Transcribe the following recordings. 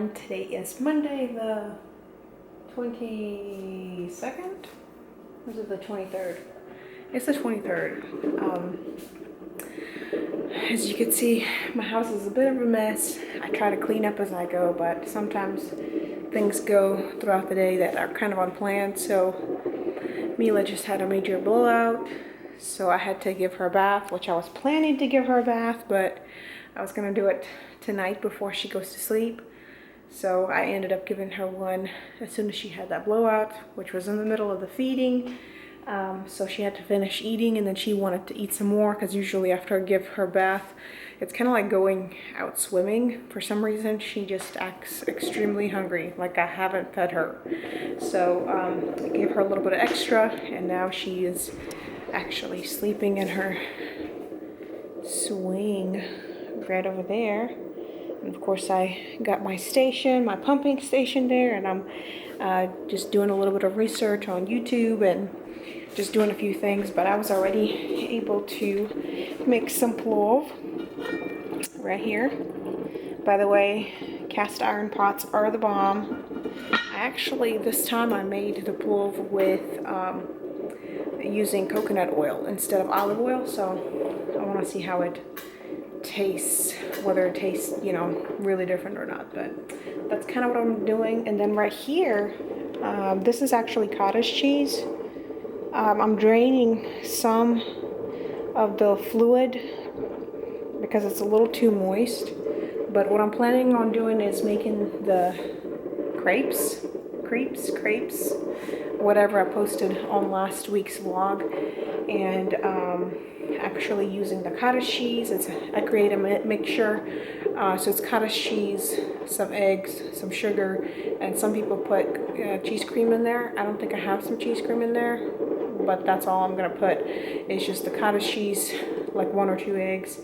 everyone. Today is Monday the 22nd? Or is it the 23rd? It's the 23rd. As you can see, my house is a bit of a mess. I try to clean up as I go, but sometimes things go throughout the day that are kind of unplanned. So Mila just had a major blowout, so I had to give her a bath, which I was planning to give her a bath, but I was gonna do it tonight before she goes to sleep. So I ended up giving her one as soon as she had that blowout, which was in the middle of the feeding. So she had to finish eating, and then she wanted to eat some more, because usually after I give her a bath, it's kind of like going out swimming. For some reason, she just acts extremely hungry, like I haven't fed her. So I gave her a little bit of extra, and now she is actually sleeping in her swing right over there. And of course, I got my station, my pumping station there, and I'm just doing a little bit of research on YouTube and just doing a few things. But I was already able to make some plov right here. By the way, cast iron pots are the bomb. Actually, this time I made the plov with using coconut oil instead of olive oil, so I want to see how it tastes, whether it tastes, you know, really different or not. But that's kind of what I'm doing. And then right here, this is actually cottage cheese. I'm draining some of the fluid because it's a little too moist. But what I'm planning on doing is making the crepes, whatever I posted on last week's vlog, and actually using the cottage cheese. I create a mixture, so it's cottage cheese, some eggs, some sugar, and some people put cheese cream in there. I don't think I have some cheese cream in there, but that's all I'm gonna put. It's just the cottage cheese, like 1 or 2 eggs,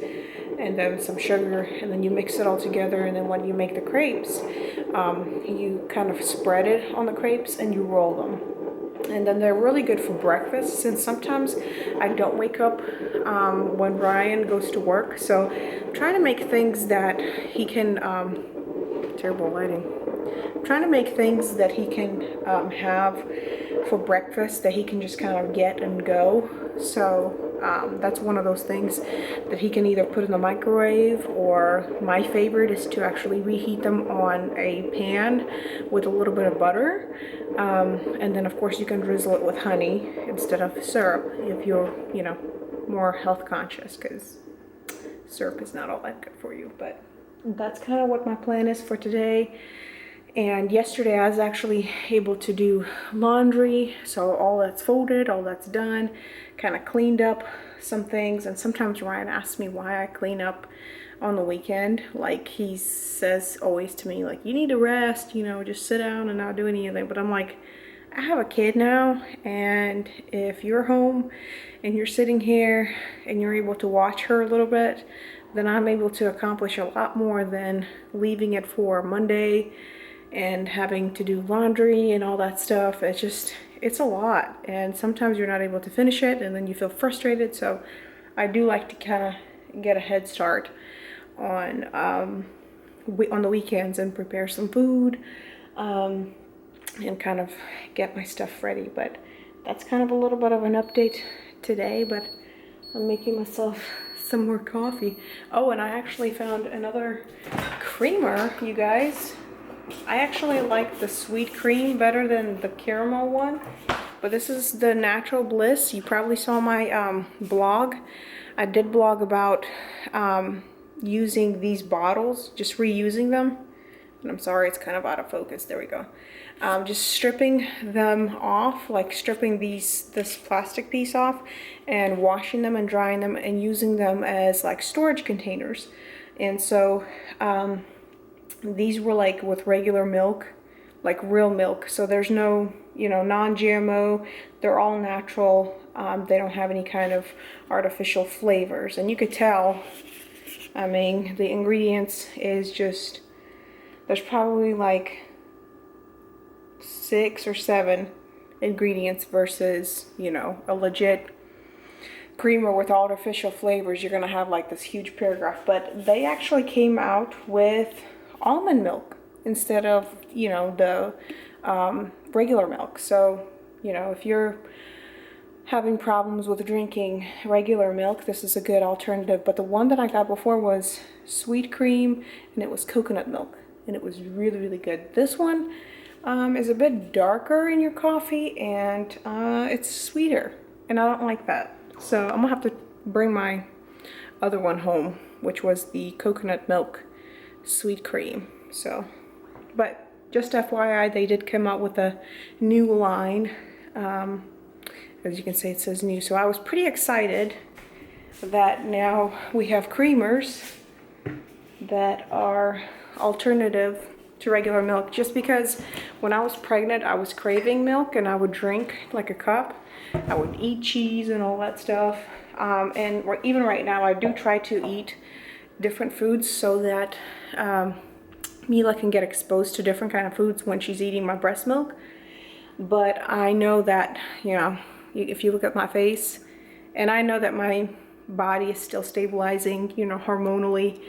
and then some sugar, and then you mix it all together. And then when you make the crepes, you kind of spread it on the crepes and you roll them. And then they're really good for breakfast, since sometimes I don't wake up when Ryan goes to work. So I'm trying to make things that he can, terrible lighting. I'm trying to make things that he can have for breakfast, that he can just kind of get and go. So that's one of those things that he can either put in the microwave, or my favorite is to actually reheat them on a pan with a little bit of butter. And then of course you can drizzle it with honey instead of syrup if you're, you know, more health conscious, because syrup is not all that good for you. But that's kind of what my plan is for today. And yesterday I was actually able to do laundry, so all that's folded, all that's done, kind of cleaned up some things. And sometimes Ryan asks me why I clean up on the weekend. Like, he says always to me, like, you need to rest, you know, just sit down and not do anything. But I'm like, I have a kid now, and if you're home and you're sitting here and you're able to watch her a little bit, then I'm able to accomplish a lot more than leaving it for Monday and having to do laundry and all that stuff. It's just, it's a lot, and sometimes you're not able to finish it, and then you feel frustrated. So I do like to kind of get a head start on the weekends and prepare some food and kind of get my stuff ready. But that's kind of a little bit of an update today. But I'm making myself some more coffee. Oh, and I actually found another creamer, you guys. I actually like the sweet cream better than the caramel one, but this is the Natural Bliss. You probably saw my blog. I did blog about using these bottles, just reusing them. And I'm sorry, it's kind of out of focus. There we go. Just stripping them off, like stripping this plastic piece off, and washing them and drying them and using them as like storage containers. And so these were like with regular milk, like real milk. So there's no, you know, non-GMO. They're all natural. They don't have any kind of artificial flavors. And you could tell, I mean, the ingredients is just, there's probably like 6 or 7 ingredients versus, you know, a legit creamer with artificial flavors. You're gonna have like this huge paragraph. But they actually came out with almond milk instead of, you know, the regular milk. So, you know, if you're having problems with drinking regular milk, this is a good alternative. But the one that I got before was sweet cream, and it was coconut milk, and it was really, really good. This one is a bit darker in your coffee, and it's sweeter, and I don't like that. So I'm gonna have to bring my other one home, which was the coconut milk sweet cream. So, but just FYI, they did come out with a new line. As you can see, it says new. So I was pretty excited that now we have creamers that are alternative to regular milk, just because when I was pregnant I was craving milk and I would drink like a cup. I would eat cheese and all that stuff, and even right now I do try to eat different foods so that Mila can get exposed to different kind of foods when she's eating my breast milk. But I know that, you know, if you look at my face, and I know that my body is still stabilizing, you know, hormonally,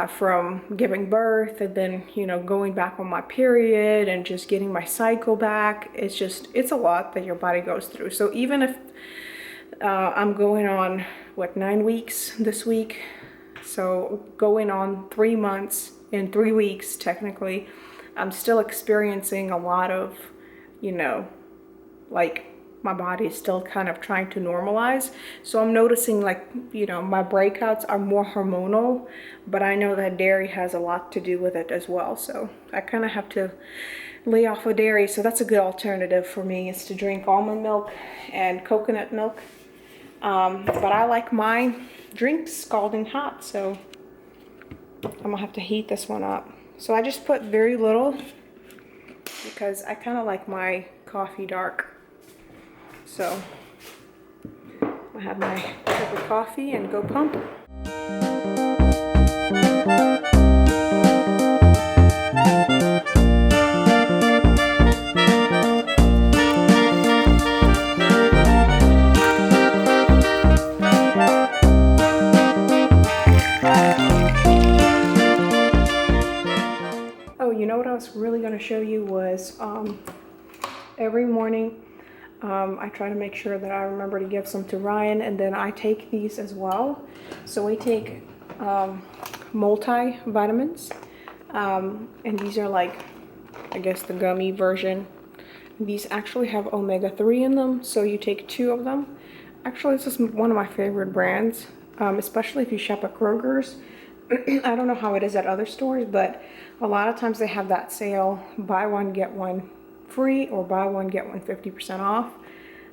from giving birth and then, you know, going back on my period and just getting my cycle back. It's a lot that your body goes through. So even if I'm going on, what, 9 weeks this week, so going on 3 months in 3 weeks technically, I'm still experiencing a lot of, you know, like my body is still kind of trying to normalize. So I'm noticing, like, you know, my breakouts are more hormonal, but I know that dairy has a lot to do with it as well. So I kind of have to lay off of dairy. So that's a good alternative for me, is to drink almond milk and coconut milk. But I like my drinks scalding hot, so I'm gonna have to heat this one up. So I just put very little because I kind of like my coffee dark. So I have my cup of coffee and go pump. Oh, you know what I was really going to show you was every morning I try to make sure that I remember to give some to Ryan, and then I take these as well. So we take multivitamins, and these are like, I guess, the gummy version. These actually have omega-3 in them, so you take 2 of them. Actually, this is one of my favorite brands, especially if you shop at Kroger's. I don't know how it is at other stores, but a lot of times they have that sale, buy one, get one free, or buy one, get one 50% off.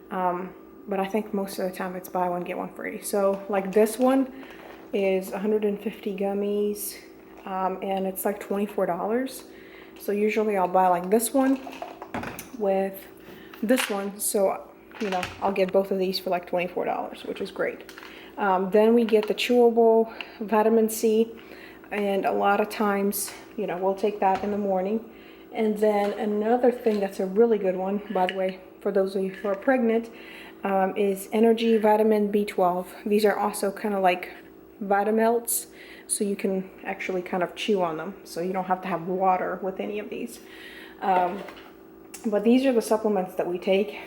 But I think most of the time it's buy one, get one free. So like this one is 150 gummies, and it's like $24. So usually I'll buy like this one with this one. So, you know, I'll get both of these for like $24, which is great. Then we get the Chewable Vitamin C, and a lot of times, you know, we'll take that in the morning. And then another thing that's a really good one, by the way, for those of you who are pregnant, is Energy Vitamin B12. These are also kind of like Vitamelts, so you can actually kind of chew on them, so you don't have to have water with any of these. But these are the supplements that we take.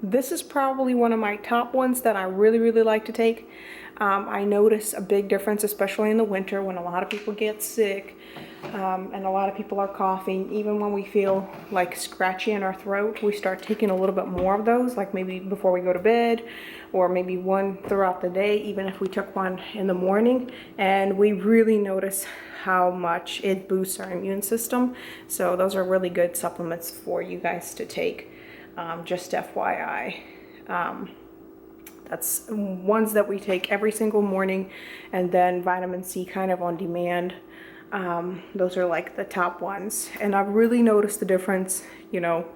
This is probably one of my top ones that I really, really like to take. I notice a big difference, especially in the winter when a lot of people get sick, and a lot of people are coughing. Even when we feel like scratchy in our throat, we start taking a little bit more of those, like maybe before we go to bed, or maybe one throughout the day, even if we took one in the morning. And we really notice how much it boosts our immune system. So those are really good supplements for you guys to take. Just FYI. That's ones that we take every single morning, and then vitamin C kind of on demand. Those are like the top ones, and I've really noticed the difference, you know,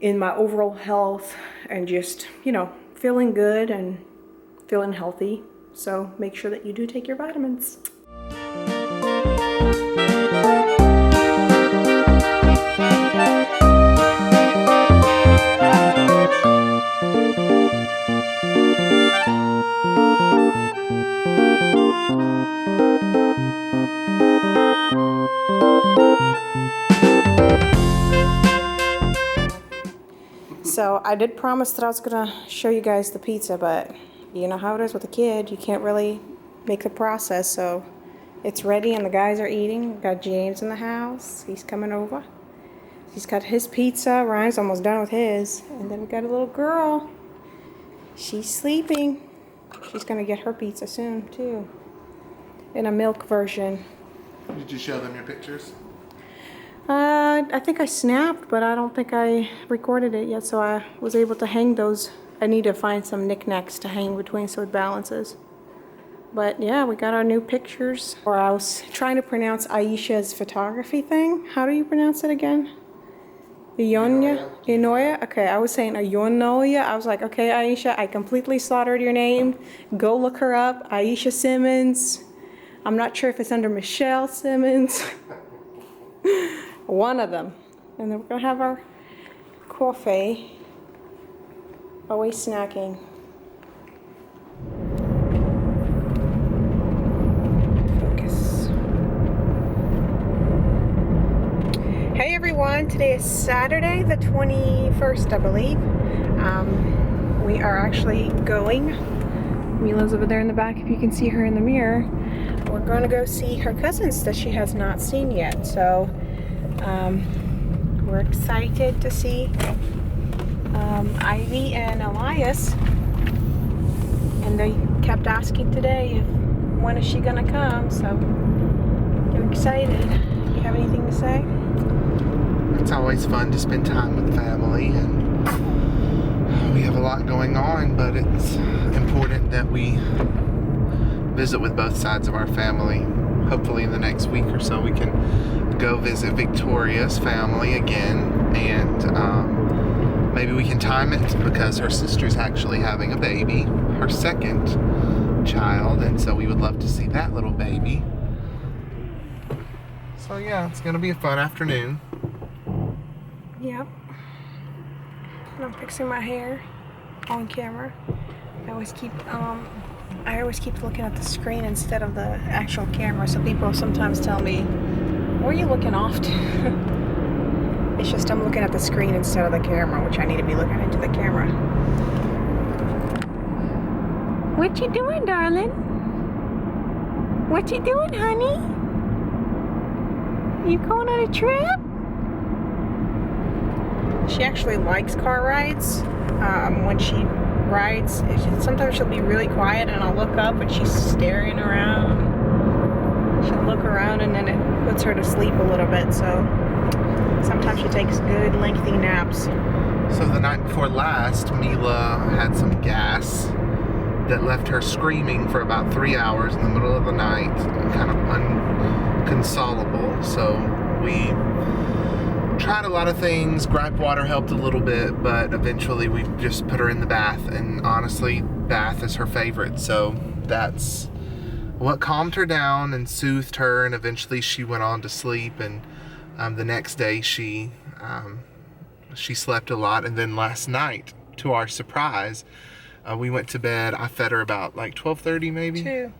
in my overall health and just, you know, feeling good and feeling healthy. So make sure that you do take your vitamins. So I did promise that I was gonna show you guys the pizza, but you know how it is with a kid. You can't really make the process, so it's ready and the guys are eating. We've got James in the house. He's coming over. He's got his pizza. Ryan's almost done with his. And then we got a little girl. She's sleeping. She's gonna get her pizza soon too. In a milk version. Did you show them your pictures? I think I snapped, but I don't think I recorded it yet, so I was able to hang those. I need to find some knickknacks to hang between so it balances. But yeah, we got our new pictures. Or I was trying to pronounce Aisha's photography thing. How do you pronounce it again? Ionia? Okay, I was saying Ionia. I was like, okay, Aisha, I completely slaughtered your name. Go look her up. Aisha Simmons. I'm not sure if it's under Michelle Simmons. One of them. And then we're gonna have our coffee. Always snacking. Focus. Hey everyone, today is Saturday the 21st, I believe. We are actually going. Mila's over there in the back if you can see her in the mirror. We're going to go see her cousins that she has not seen yet. So we're excited to see Ivy and Elias. And they kept asking today when is she going to come. So they're excited. You have anything to say? It's always fun to spend time with family, and we have a lot going on, but it's important that we visit with both sides of our family. Hopefully in the next week or so we can go visit Viktoriya's family again, and maybe we can time it because her sister's actually having a baby, her second child, and so we would love to see that little baby. So yeah, it's gonna be a fun afternoon. Yep. I'm fixing my hair on camera. I always keep looking at the screen instead of the actual camera, so people sometimes tell me, where are you looking off to? It's just I'm looking at the screen instead of the camera, which I need to be looking into the camera. What you doing, darling? What you doing, honey? You going on a trip? She actually likes car rides. When she rides, sometimes she'll be really quiet and I'll look up and she's staring around. She'll look around and then it puts her to sleep a little bit, so sometimes she takes good lengthy naps. So the night before last, Mila had some gas that left her screaming for about 3 hours in the middle of the night, kind of unconsolable. So we tried a lot of things. Gripe water helped a little bit, but eventually we just put her in the bath, and honestly, bath is her favorite, so that's what calmed her down and soothed her, and eventually she went on to sleep. And the next day she slept a lot, and then last night, to our surprise, we went to bed. I fed her about like 12:30 maybe? 2.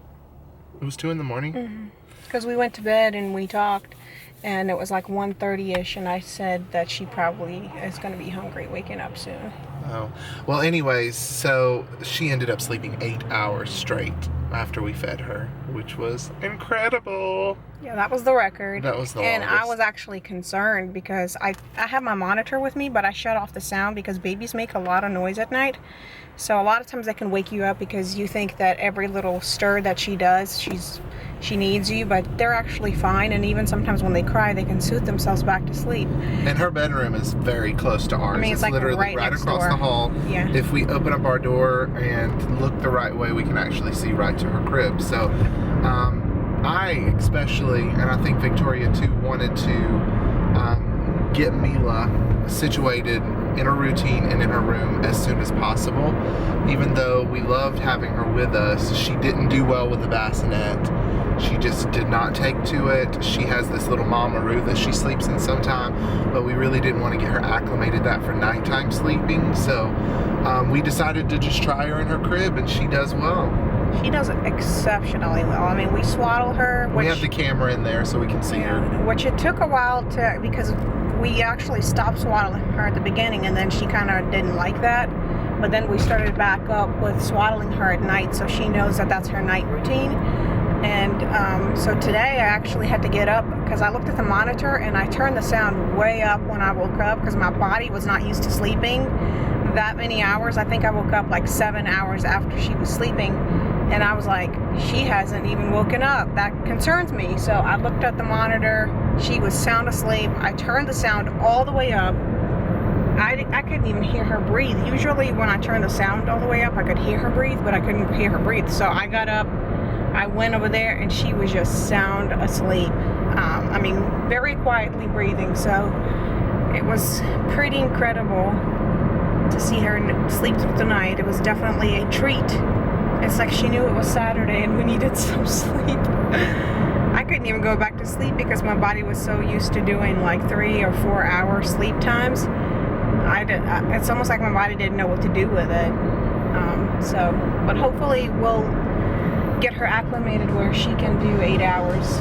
It was 2 in the morning? Because we went to bed and we talked, and it was like 1:30ish, and I said that she probably is going to be hungry waking up soon. Oh, well anyways, so she ended up sleeping 8 hours straight after we fed her, which was incredible. Yeah, that was the record. That was the And longest. I was actually concerned because I have my monitor with me, but I shut off the sound because babies make a lot of noise at night. So a lot of times they can wake you up because you think that every little stir that she does, she needs you, but they're actually fine. And even sometimes when they cry, they can soothe themselves back to sleep. And her bedroom is very close to ours. I mean, it's like literally right right next across door. the hall. Yeah. If we open up our door and look the right way, we can actually see right to her crib. So I especially, and I think Viktoriya too, wanted to get Mila situated in her routine and in her room as soon as possible. Even though we loved having her with us, she didn't do well with the bassinet. She just did not take to it. She has this little mama-roo that she sleeps in sometime, but we really didn't want to get her acclimated that for nighttime sleeping. So we decided to just try her in her crib, and she does well. She does it exceptionally well. I mean, we swaddle her. We have the camera in there so we can see her. Which it took a while because we actually stopped swaddling her at the beginning, and then she kind of didn't like that. But then we started back up with swaddling her at night, so she knows that that's her night routine. And so today I actually had to get up because I looked at the monitor and I turned the sound way up when I woke up because my body was not used to sleeping that many hours. I think I woke up like 7 hours after she was sleeping, and I was like, she hasn't even woken up. That concerns me. So I looked at the monitor. She was sound asleep. I turned the sound all the way up. I couldn't even hear her breathe. Usually when I turn the sound all the way up, I could hear her breathe, but I couldn't hear her breathe. So I got up, I went over there, and she was just sound asleep. I mean, very quietly breathing. So it was pretty incredible to see her sleep through the night. It was definitely a treat. It's like she knew it was Saturday and we needed some sleep. I couldn't even go back to sleep because my body was so used to doing like 3 or 4 hour sleep times. It's almost like my body didn't know what to do with it. But hopefully we'll get her acclimated where she can do 8 hours,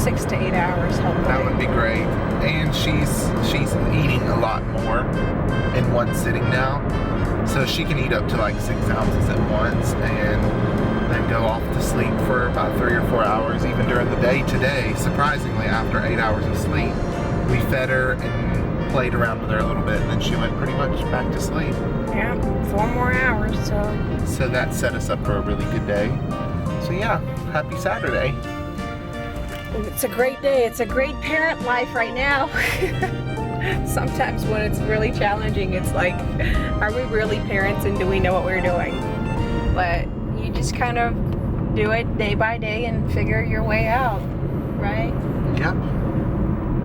6 to 8 hours, hopefully. That would be great. And she's eating a lot more in one sitting now. So she can eat up to like 6 ounces at once and then go off to sleep for about 3 or 4 hours, even during the day. Today, surprisingly, after 8 hours of sleep, we fed her and played around with her a little bit, and then she went pretty much back to sleep. Yeah, 4 more hours, So that set us up for a really good day. So yeah, happy Saturday. It's a great day. It's a great parent life right now. Sometimes when it's really challenging, it's like, are we really parents and do we know what we're doing? But you just kind of do it day by day and figure your way out, right? Yep.